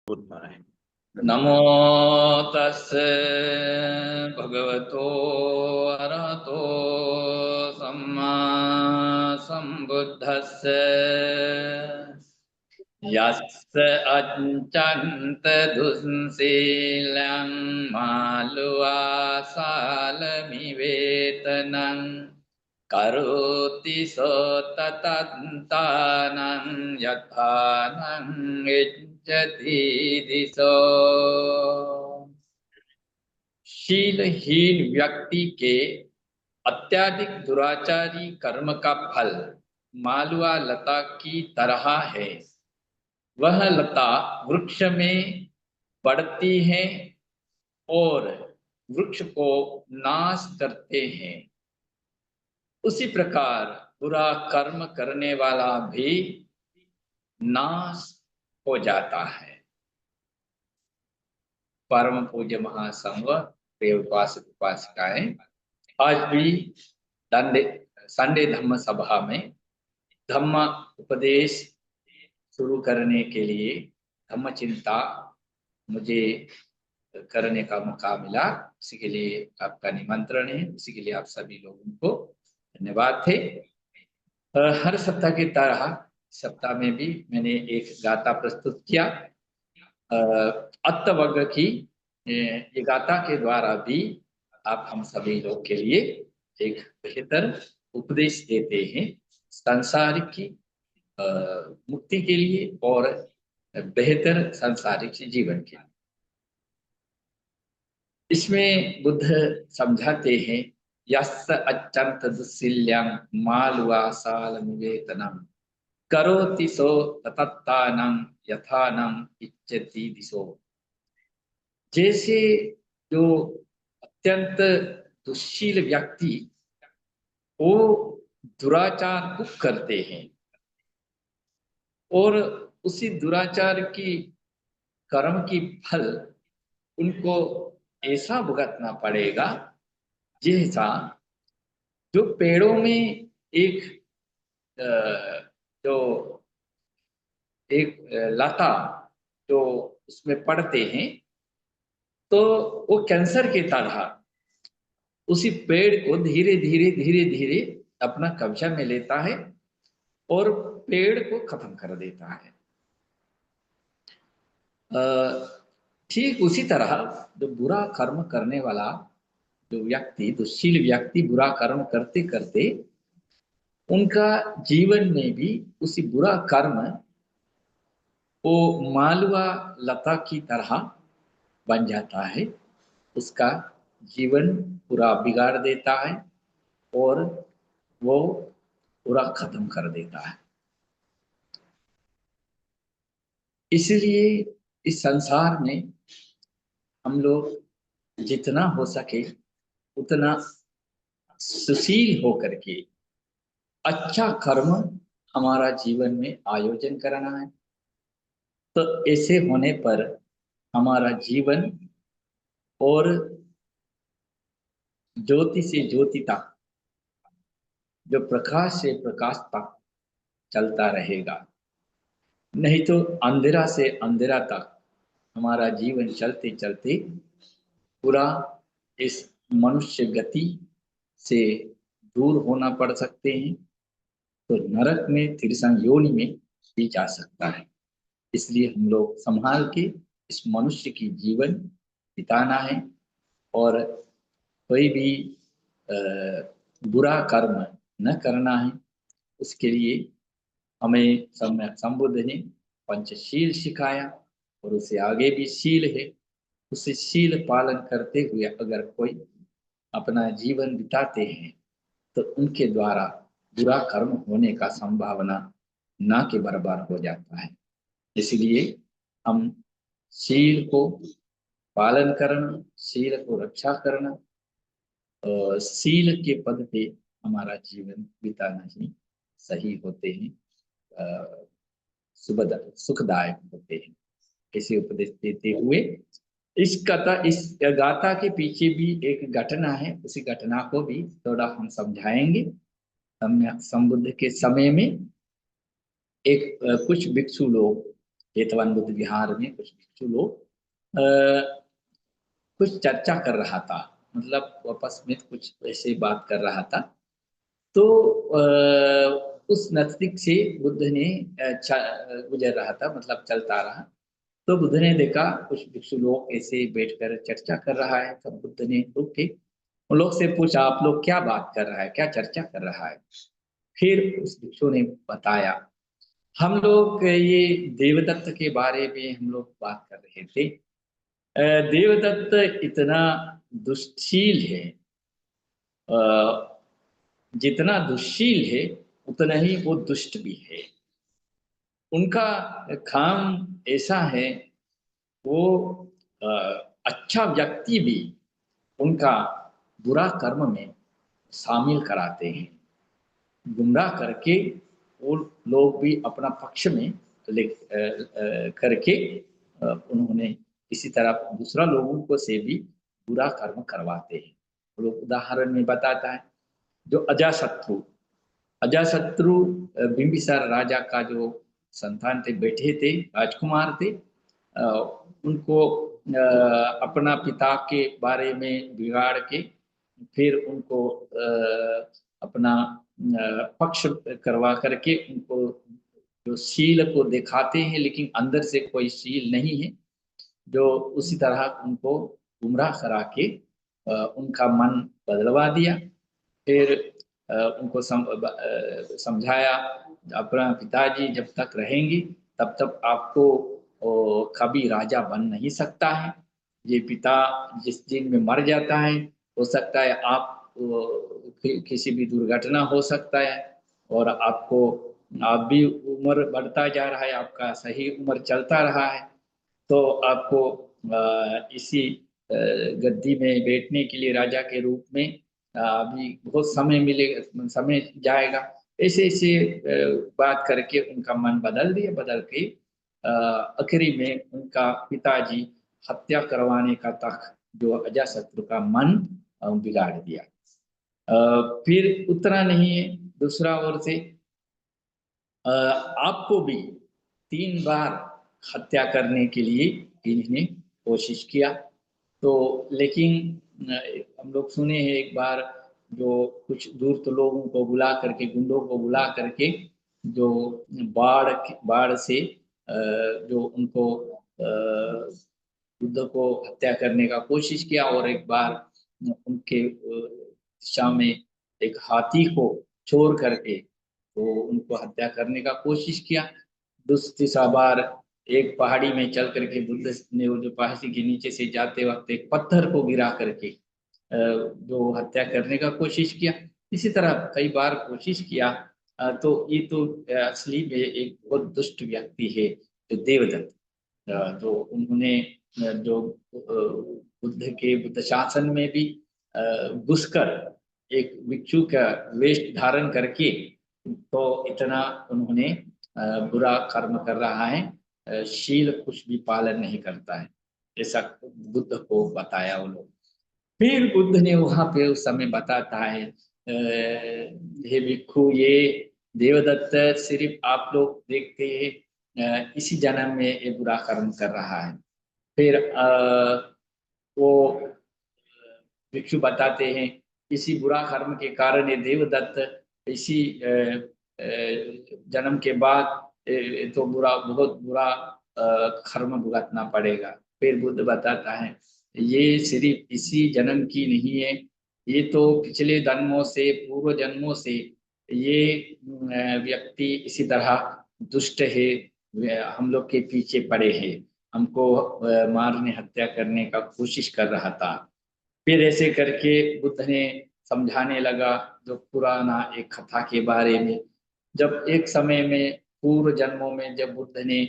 नमो तस्से भगवतो अरहतो सम्मा संबुद्धस्से यस्य अच्युत दुःशीलं मालुवा सालमिवेतनं करोति सोततन्तानं यथानं इच्छति दिशो। शीलहीन व्यक्ति के अत्याधिक दुराचारी कर्म का फल मालवा लता की तरह है। वह लता वृक्ष में बढ़ती है और वृक्ष को नाश करते हैं। उसी प्रकार बुरा कर्म करने वाला भी नाश हो जाता है। परम पूज्य महासंघ प्रिय उपासक उपासिकाएं, आज भी संडे धम्म सभा में धम्म उपदेश शुरू करने के लिए धम्म चिंता मुझे करने का मौका मिला। उसी के लिए आपका निमंत्रण है, उसी के लिए आप सभी लोगों को धन्यवाद थे। हर सप्ताह की तरह सप्ताह में भी मैंने एक गाथा प्रस्तुत किया। अत्तवग्र की ये गाथा के द्वारा भी आप हम सभी लोग के लिए एक बेहतर उपदेश देते हैं, संसार की मुक्ति के लिए और बेहतर सांसारिक जीवन के लिए। इसमें बुद्ध समझाते हैं, यस्य अत्यंत दुस्सील्यं मालवा सालमिवेतनं करोति सो तत्तानं यथानं इच्छति दिशो। जैसे जो अत्यंत दुश्शील व्यक्ति वो दुराचार को करते हैं और उसी दुराचार की कर्म की फल उनको ऐसा भुगतना पड़ेगा जैसा जो पेड़ों में एक जो एक लता जो उसमें पड़ते हैं तो वो कैंसर की तरह उसी पेड़ को धीरे धीरे धीरे धीरे अपना कब्जा में लेता है और पेड़ को खत्म कर देता है। ठीक उसी तरह जो बुरा कर्म करने वाला जो व्यक्ति, दुश्शील व्यक्ति बुरा कर्म करते करते उनका जीवन में भी उसी बुरा कर्म वो मालवा लता की तरह बन जाता है। उसका जीवन पूरा बिगाड़ देता है और वो पूरा खत्म कर देता है। इसलिए इस संसार में हम लोग जितना हो सके उतना सुशील होकर के अच्छा कर्म हमारा जीवन में आयोजन करना है। तो ऐसे होने पर हमारा जीवन और ज्योति से ज्योति तक, जो प्रकाश से प्रकाश तक चलता रहेगा। नहीं तो अंधेरा से अंधेरा तक हमारा जीवन चलते चलते पूरा इस मनुष्य गति से दूर होना पड़ सकते हैं, तो नरक में तिरसंग योनि में भी जा सकता है। इसलिए हम लोग संभाल के इस मनुष्य की जीवन बिताना है और कोई भी बुरा कर्म न करना है। उसके लिए हमें संबुद्ध ने पंचशील सिखाया और उससे आगे भी शील है। उसे शील पालन करते हुए अगर कोई अपना जीवन बिताते हैं तो उनके द्वारा बुरा कर्म होने का संभावना ना के बराबर हो जाता है। इसलिए हम शील को पालन करना, शील को रक्षा करना, शील के पद पे हमारा जीवन बिताना ही सही होते हैं, सुखदायक होते हैं। इसे उपदेश देते हुए इस गाथा के पीछे भी एक घटना है, उसी घटना को भी थोड़ा हम समझाएंगे। सम्बुद्ध के समय में एक कुछ भिक्षु लोग जेतवन बुद्ध विहार में कुछ भिक्षु लोग कुछ चर्चा कर रहा था, मतलब आपस में कुछ ऐसे बात कर रहा था। तो उस नजदीक से बुद्ध ने गुजर रहा था, मतलब चलता रहा। तो बुद्ध ने देखा कुछ भिक्षु लोग ऐसे बैठकर चर्चा कर रहा है। तब बुद्ध ने रुक के उन लोग से पूछा, आप लोग क्या बात कर रहा है, क्या चर्चा कर रहा है? फिर उस भिक्षु ने बताया, हम लोग ये देवदत्त के बारे में हम लोग बात कर रहे थे। देवदत्त इतना दुष्शील है, जितना दुष्शील है उतना ही वो दुष्ट भी है। उनका काम ऐसा है, वो अच्छा व्यक्ति भी उनका बुरा कर्म में शामिल कराते हैं। गुमराह करके वो लोग भी अपना पक्ष में करके उन्होंने इसी तरह दूसरा लोगों को से भी बुरा कर्म करवाते हैं। वो लोग उदाहरण में बताता है, जो अजाशत्रु अजाशत्रु बिंबिसार राजा का जो संतान थे, बेटे थे, राजकुमार थे। उनको अपना पिता के बारे में बिगाड़ के फिर उनको अपना पक्ष करवा करके उनको जो शील को दिखाते हैं, लेकिन अंदर से कोई शील नहीं है। जो उसी तरह उनको गुमराह करा के उनका मन बदलवा दिया। फिर उनको समझाया, अपना पिताजी जब तक रहेंगे तब तक आपको कभी राजा बन नहीं सकता है। ये पिता जिस दिन में मर जाता है, हो सकता है आप किसी भी दुर्घटना हो सकता है, और आपको आप भी उम्र बढ़ता जा रहा है, आपका सही उम्र चलता रहा है, तो आपको इसी गद्दी में बैठने के लिए राजा के रूप में अभी बहुत समय मिलेगा, समय जाएगा। ऐसे ऐसे बात करके उनका मन बदल दिया। बदल के आखिरी में उनका पिताजी हत्या करवाने का तक जो अजाशत्रु का मन बिगाड़ दिया। फिर उतना नहीं है, दूसरा ओर से आपको भी 3 बार हत्या करने के लिए इन्होंने कोशिश किया। तो लेकिन हम लोग सुने हैं एक बार, जो कुछ दूर तो लोगों को बुला करके, गुंडों को बुला करके, जो बाढ़ बाढ़ से जो उनको बुद्ध को हत्या करने का कोशिश किया, और एक बार उनके दिशा में एक हाथी को छोड़ करके तो उनको हत्या करने का कोशिश किया। दूसरी बार एक पहाड़ी में चल करके बुद्ध ने वो जो पहाड़ी के नीचे से जाते वक्त एक पत्थर को गिरा करके जो हत्या करने का कोशिश किया। इसी तरह कई बार कोशिश किया। तो ये तो असली में एक बहुत दुष्ट व्यक्ति है, जो देवदत्त। जो उन्होंने जो बुद्ध के बुद्ध शासन में भी घुसकर एक भिक्षु का वेश धारण करके तो इतना उन्होंने बुरा कर्म कर रहा है, शील कुछ भी पालन नहीं करता है, ऐसा बुद्ध को बताया वो लोग। फिर बुद्ध ने वहां पे उस समय बताता है, हे भिक्षु, ये देवदत्त सिर्फ आप लोग देखते हैं इसी जन्म में ये बुरा कर्म कर रहा है। फिर वो भिक्षु बताते हैं, इसी बुरा कर्म के कारण ये देवदत्त इसी जन्म के बाद तो बहुत बुरा कर्म भुगतना पड़ेगा। फिर बुद्ध बताता है, ये सिर्फ इसी जन्म की नहीं है, ये तो पिछले जन्मों से, पूर्व जन्मों से ये व्यक्ति इसी तरह दुष्ट है, हम लोग के पीछे पड़े हैं, हमको मारने हत्या करने का कोशिश कर रहा था। फिर ऐसे करके बुद्ध ने समझाने लगा जो पुराना एक कथा के बारे में। जब एक समय में पूर्व जन्मों में जब बुद्ध ने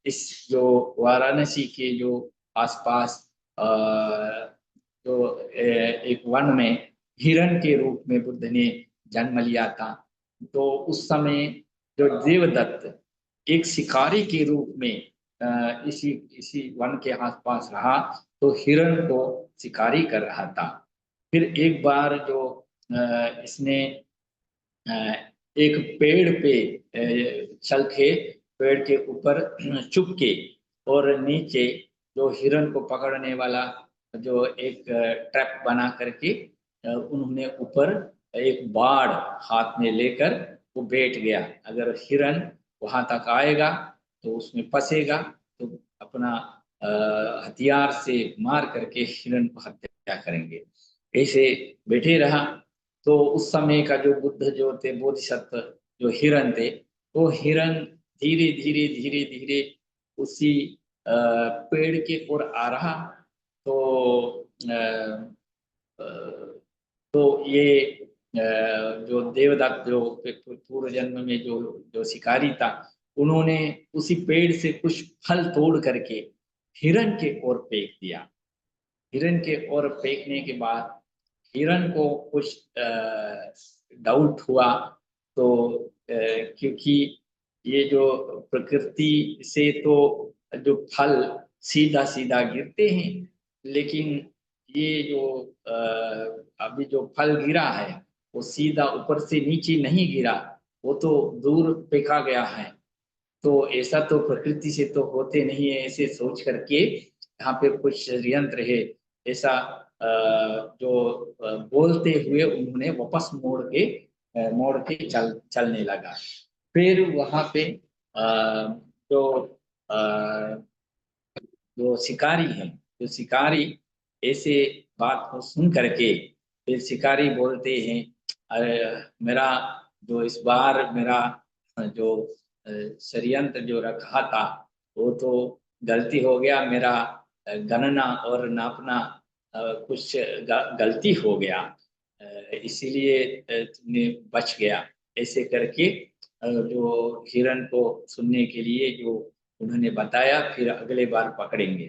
इस जो वाराणसी के जो आसपास जो एक वन में हिरण के रूप में बुद्ध ने जन्म लिया था, तो उस समय जो देवदत्त एक शिकारी के रूप में इसी इसी वन के आसपास रहा, तो हिरण को शिकारी कर रहा था। फिर एक बार जो इसने एक पेड़ पे चल के पेड़ के ऊपर चुपके, और नीचे जो हिरण को पकड़ने वाला जो एक ट्रैप बना करके उन्होंने ऊपर एक बाड़ हाथ में लेकर वो बैठ गया। अगर हिरण वहां तक आएगा तो उसमें फंसेगा, तो अपना हथियार से मार करके हिरण को हत्या करेंगे। ऐसे बैठे रहा। तो उस समय का जो बुद्ध जो थे, बोधिसत्व जो हिरण थे, वो हिरण धीरे धीरे धीरे धीरे उसी पेड़ के ओर आ रहा। तो तो ये जो देवदत्त जो पूर्व जन्म में जो जो शिकारी था, उन्होंने उसी पेड़ से कुछ फल तोड़ करके हिरण के ओर फेंक दिया। हिरण के ओर फेंकने के बाद हिरण को कुछ डाउट हुआ। तो क्योंकि ये जो प्रकृति से तो जो फल सीधा सीधा गिरते हैं, लेकिन ये जो अभी जो फल गिरा है वो सीधा ऊपर से नीचे नहीं गिरा, वो तो दूर फेंका गया है। तो ऐसा तो प्रकृति से तो होते नहीं है, ऐसे सोच करके यहाँ पे कुछ षड्यंत्र है ऐसा जो बोलते हुए उन्होंने वापस मोड़ के चलने लगा। फिर वहां पे जो जो शिकारी है, जो शिकारी ऐसे बात को सुन करके फिर शिकारी बोलते हैं, अरे मेरा जो इस बार मेरा जो षड्यंत्र जो रखा था वो तो गलती हो गया, मेरा गणना और नापना कुछ गलती हो गया, इसीलिए तुमने बच गया। ऐसे करके जो हिरण को सुनने के लिए जो उन्होंने बताया, फिर अगले बार पकड़ेंगे।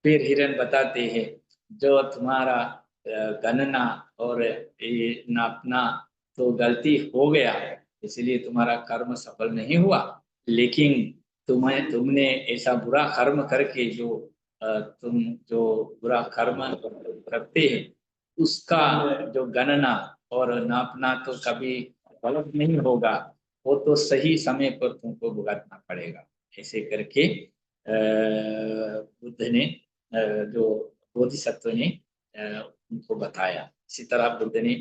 फिर हिरण बताते हैं, जो तुम्हारा गणना और ये नापना तो गलती हो गया, इसलिए तुम्हारा कर्म सफल नहीं हुआ, लेकिन तुमने ऐसा बुरा कर्म करके जो तुम जो बुरा कर्म करते हैं उसका जो गणना और नापना तो कभी गलत नहीं होगा, वो तो सही समय पर तुमको भुगतना पड़ेगा। ऐसे करके बुद्ध ने जो बोधिसत्व ने उनको बताया। इसी तरह बुद्ध ने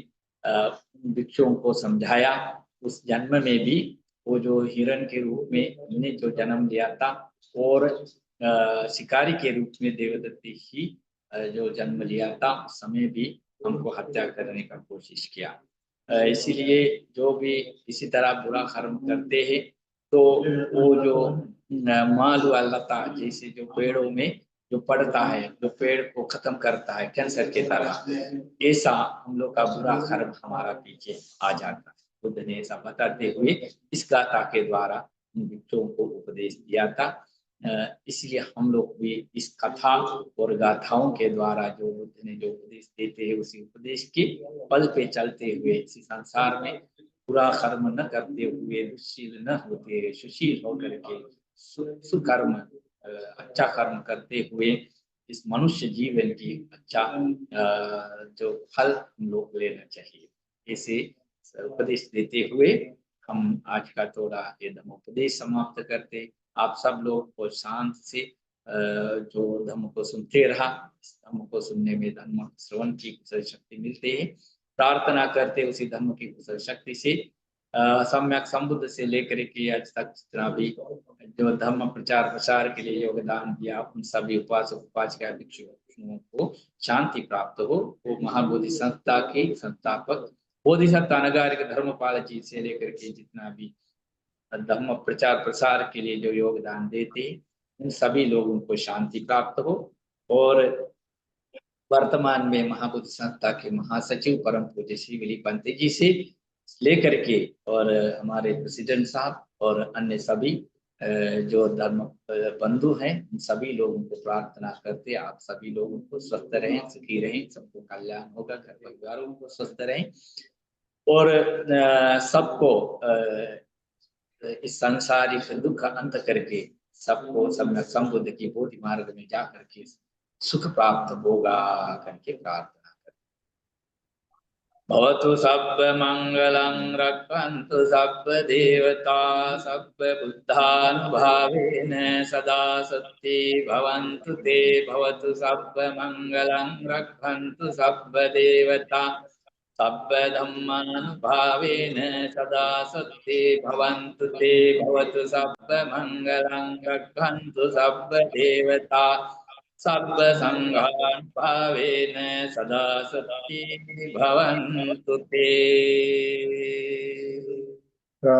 भिक्षुओं को समझाया। उस जन्म में भी वो जो हिरण के रूप में हमने जो जन्म लिया था, और शिकारी के रूप में देवदत्ती ही जो जन्म लिया था, उस समय भी हमको हत्या करने का कोशिश किया। इसीलिए जो भी इसी तरह बुरा कर्म करते हैं तो वो जो माल वाला था, जैसे जो पेड़ों में जो पड़ता है, जो पेड़ को खत्म करता है कैंसर के तरह, ऐसा हम लोग का बुरा कर्म हमारा पीछे आ जाता है। बुद्ध ने ऐसा बताते हुए इस गाथा के द्वारा भिक्षुओं को उपदेश दिया था। इसलिए हम लोग भी इस कथा और गाथाओं के द्वारा जो बुद्ध ने जो उपदेश देते हैं, उसी उपदेश के पल पे चलते हुए इसी संसार में बुरा कर्म न करते हुए, दुशील न होते हुए, सुशील होकर के सुकर्म अच्छा कर्म करते हुए इस मनुष्य जीवन की अच्छा जो फल हम लोग लेना चाहिए, ऐसे उपदेश देते हुए हम आज का थोड़ा ये धम्मोपदेश समाप्त करते। आप सब लोग को शांत से जो धम्म को सुनते रहा, धम्म को सुनने में धम्म श्रवण की कुशल शक्ति मिलती है। प्रार्थना करते उसी धम्म की कुशल शक्ति से सम्यक संबुद्ध से लेकर के आज तक जितना भी जो धर्म प्रचार प्रसार के लिए योगदान दिया, उन सभी उपासक उपासिका भिक्षुओं को शांति प्राप्त हो। वो महाबोधि संस्था के संस्थापक बोधिसत्व अनगारिक धर्मपाल जी से लेकर के जितना भी धर्म प्रचार प्रसार के लिए जो योगदान देते हैं, उन सभी लोगों को शांति प्राप्त हो। और वर्तमान में महाबोधि संस्था के महासचिव परम पूज्य श्री विली पंत जी से लेकर के और हमारे प्रेसिडेंट साहब और अन्य सभी जो धर्म बंधु हैं, उन सभी लोगों को प्रार्थना करते आप सभी लोगों को स्वस्थ रहें, सुखी रहें, सबको कल्याण होगा, घर परिवारों को स्वस्थ रहें, और सबको इस सांसारिक दुख का अंत करके सबको सम्यक संबुद्ध की बोधि मार्ग में जा करके सुख प्राप्त होगा करके प्रार्थना। भवतु सब मंगलं रक्षन्तु सब देवता सब बुद्धानुभावेन सदा सत्ये भवन्तु ते भवतु सब मंगलं रक्षन्तु सब देवता सब धम्मानुभावेन सदा सत्ये भवन्तु ते भवतु सब मंगलं रक्षन्तु सब देवता सब संघानुभावेन सदा सत्ये भवन्तु ते।